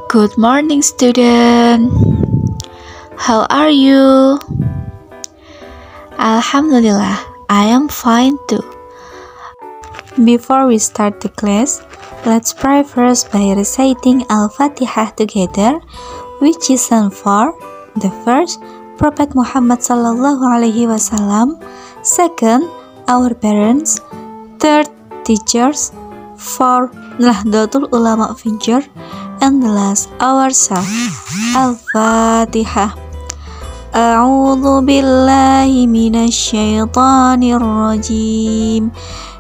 Good morning, student. How are you? Alhamdulillah, I am fine too. Before we start the class, let's pray first by reciting Al-Fatihah together, which is stand for the first, Prophet Muhammad sallallahu alaihi wasallam, second, our parents, third, teachers, fourth, Nahdlatul Ulama Venture, and the last, ourselves. Al-Fatihah. A'udzu billahi minasyaitonir rajim.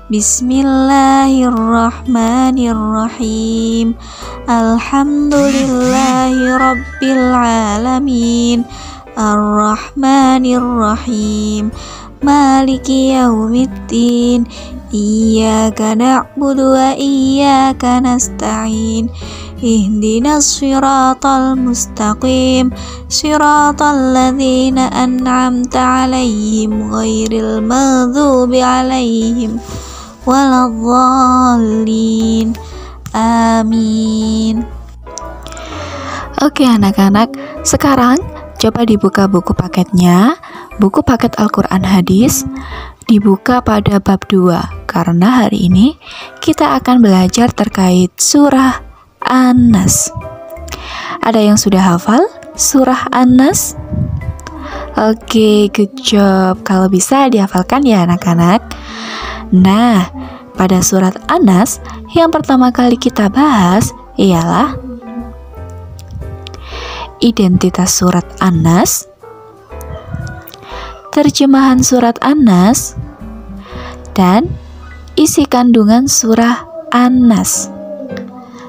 Bismillahirrahmanirrahim. Alhamdulillahi rabbil alamin. Ar-Rahmanir-Rahim. Maliki yaumiddin. Iyyaka na'budu wa iyyaka nasta'in. Ihdinas siratal mustaqim. Siratal ladzina an'amta 'alaihim ghairil maghdubi 'alaihim waladhdallin. Amin. Oke anak-anak, sekarang coba dibuka buku paketnya, buku paket Al-Quran Hadis, dibuka pada bab 2, karena hari ini kita akan belajar terkait surah An-Nas. Ada yang sudah hafal surah An-Nas? Oke, good job. Kalau bisa dihafalkan ya anak-anak. Nah, pada surat An-Nas yang pertama kali kita bahas ialah identitas surat An-Nas, terjemahan surat An-Nas, dan isi kandungan surah An-Nas.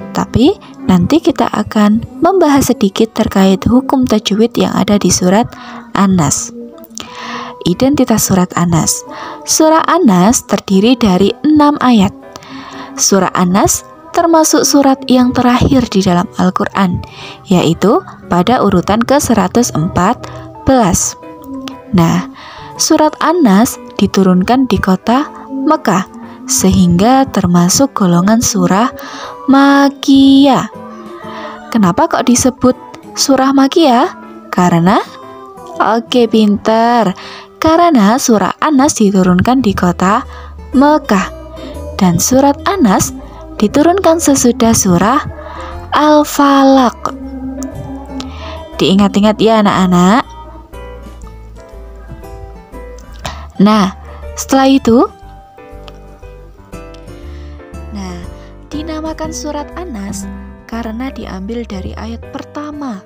Tapi nanti kita akan membahas sedikit terkait hukum tajwid yang ada di surat An-Nas. Identitas surat An-Nas. Surah An-Nas terdiri dari 6 ayat. Surah An-Nas termasuk surat yang terakhir di dalam Al-Quran, yaitu pada urutan ke-114. Nah, surat An-Nas diturunkan di kota Mekah, sehingga termasuk golongan surah Makkiyah. Kenapa kok disebut surah Makkiyah? Oke, pinter. Karena surah An-Nas diturunkan di kota Mekah, dan surat An-Nas diturunkan sesudah surah Al-Falaq. Diingat-ingat ya anak-anak. Nah, setelah itu, dinamakan surat An-Nas karena diambil dari ayat pertama.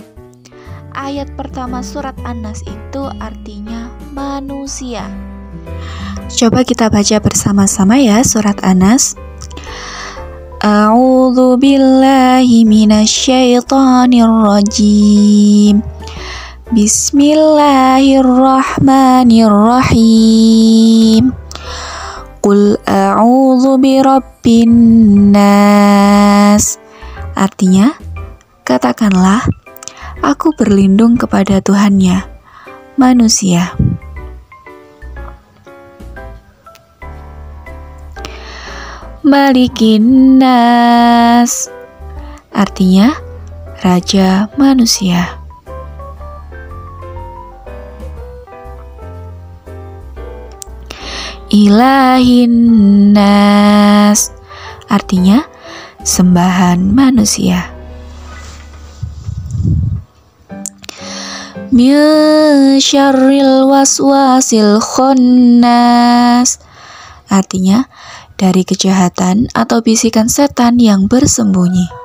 Ayat pertama surat An-Nas itu artinya manusia. Coba kita baca bersama-sama ya surat An-Nas. A'udzu billahi minasyaitonir rajim. Bismillahirrahmanirrahim. Qul a'udzu birabbin nas. Artinya, katakanlah, aku berlindung kepada Tuhannya manusia. Malikin nas. Artinya, raja manusia. Ilahin nas. Artinya sembahan manusia. Min syarril waswasil khannas. Artinya dari kejahatan atau bisikan setan yang bersembunyi.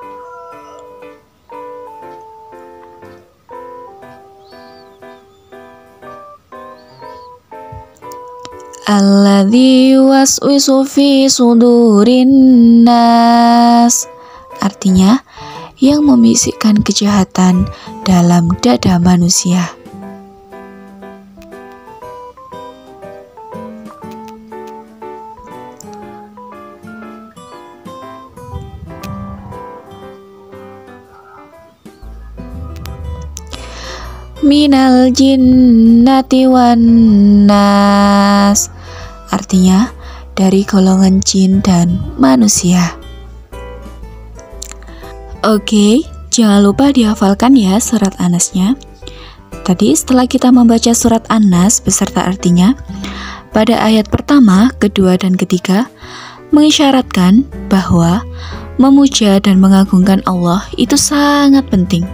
Alladzi yuwaswisu fi sudurin nas. Artinya, yang membisikkan kejahatan dalam dada manusia. Minal jinnati wan nas. Artinya dari golongan jin dan manusia. Oke, Jangan lupa dihafalkan ya surat An-Nasnya. Tadi setelah kita membaca surat An-Nas beserta artinya, pada ayat pertama, kedua, dan ketiga mengisyaratkan bahwa memuja dan mengagungkan Allah itu sangat penting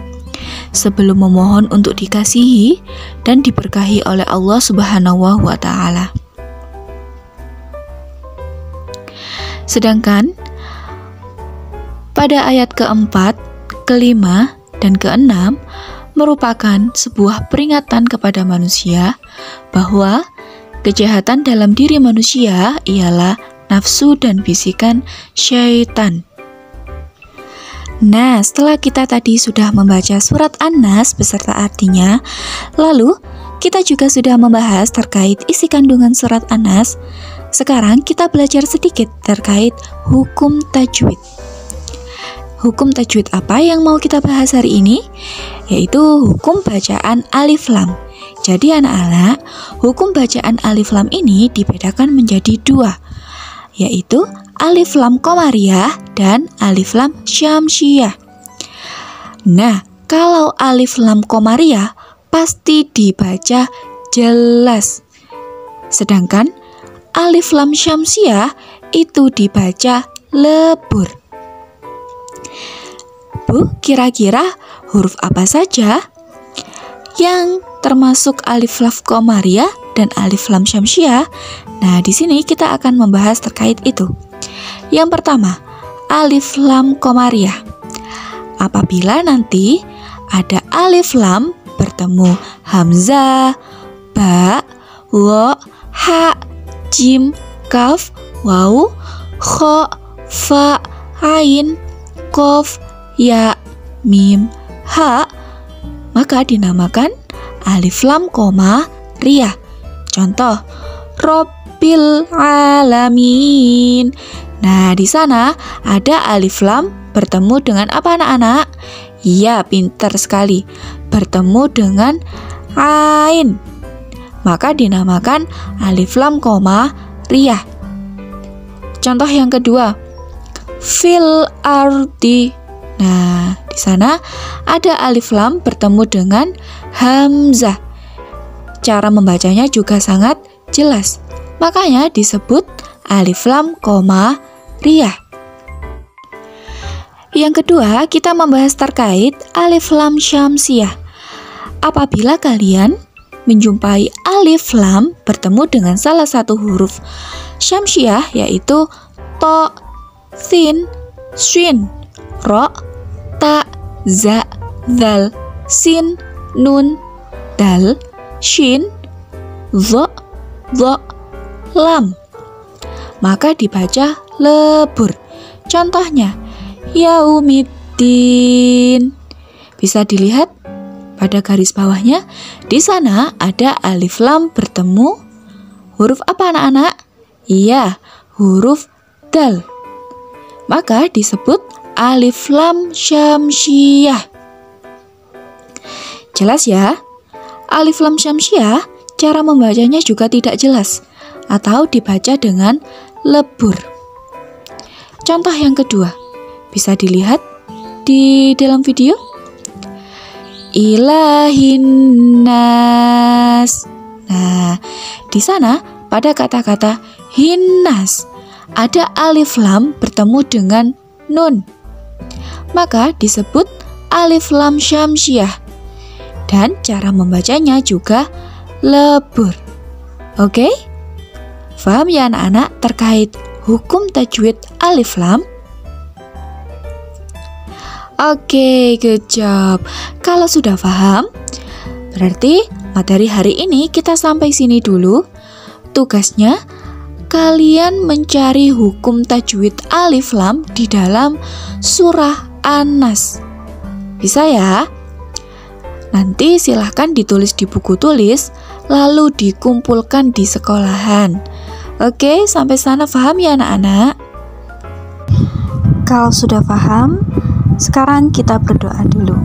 sebelum memohon untuk dikasihi dan diberkahi oleh Allah Subhanahu wa Ta'ala. Sedangkan pada ayat keempat, kelima, dan keenam merupakan sebuah peringatan kepada manusia bahwa kejahatan dalam diri manusia ialah nafsu dan bisikan syaitan. Nah, setelah kita tadi sudah membaca surat An-Nas beserta artinya, lalu kita juga sudah membahas terkait isi kandungan surat An-Nas. Sekarang kita belajar sedikit terkait hukum tajwid. Hukum tajwid apa yang mau kita bahas hari ini? Yaitu hukum bacaan alif lam. Jadi anak-anak, hukum bacaan alif lam ini dibedakan menjadi dua, yaitu alif lam qamariyah dan alif lam syamsiyah. Nah, kalau alif lam qamariyah pasti dibaca jelas. Sedangkan alif lam syamsiyah itu dibaca lebur. Bu, kira-kira huruf apa saja yang termasuk alif lam qamariyah dan alif lam syamsiyah? Nah, di sini kita akan membahas terkait itu. Yang pertama, alif lam qamariyah. Apabila nanti ada alif lam bertemu hamzah, ba, wa, ha, jim, kaf, waw, kha, fa, ain, qaf, ya, mim, ha, maka dinamakan alif lam qamariyah. Contoh, Rabbil alamin. Nah, di sana ada alif lam bertemu dengan apa anak-anak? Iya, pintar sekali. Bertemu dengan ain. Maka dinamakan alif lam qamariyah. Contoh yang kedua, fil ardi. Nah, di sana ada alif lam bertemu dengan hamzah. Cara membacanya juga sangat jelas. Makanya disebut alif lam qamariyah. Yang kedua, kita membahas terkait alif lam syamsiyah. Apabila kalian menjumpai alif lam bertemu dengan salah satu huruf syamsiyah, yaitu to, sin, shin, ro, ta, za, zal, sin, nun, dal, shin, zo, lam, maka dibaca lebur. Contohnya, yaumiddin. Bisa dilihat pada garis bawahnya, di sana ada alif lam bertemu huruf apa anak-anak? Iya, huruf dal. Maka disebut alif lam syamsiyah. Jelas ya? Alif lam syamsiyah cara membacanya juga tidak jelas atau dibaca dengan lebur. Contoh yang kedua, bisa dilihat di dalam video. Ilahinnas. Nah, di sana pada kata-kata hinnas ada alif lam bertemu dengan nun. Maka disebut alif lam syamsiyah. Dan cara membacanya juga lebur. Oke? Paham ya anak-anak terkait hukum tajwid alif lam? Oke, good job. Kalau sudah paham, berarti materi hari ini kita sampai sini dulu. Tugasnya, kalian mencari hukum tajwid alif lam di dalam surah An-Nas. Bisa ya? Nanti silahkan ditulis di buku tulis, lalu dikumpulkan di sekolahan. Oke, sampai sana paham ya anak-anak? Kalau sudah paham, sekarang kita berdoa dulu.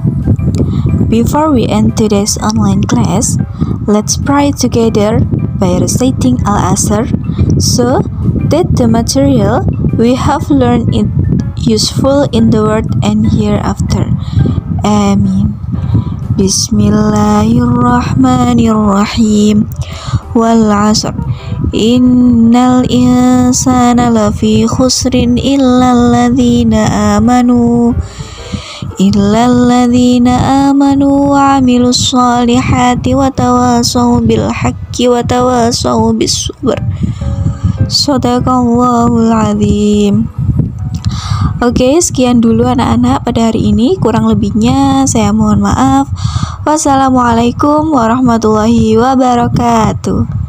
Before we end today's online class, let's pray together by reciting Al-Asr so that the material we have learned is useful in the world and hereafter. Amin. Bismillahirrahmanirrahim. Wal 'asr. Innal insana lafi khusrin illal ladzina amanu wa 'amilus shalihati wa tawasaw bil haqqi wa tawasaw bis sabr. Shadaqallahul azim. Oke, sekian dulu anak-anak pada hari ini. Kurang lebihnya saya mohon maaf. Wassalamualaikum warahmatullahi wabarakatuh.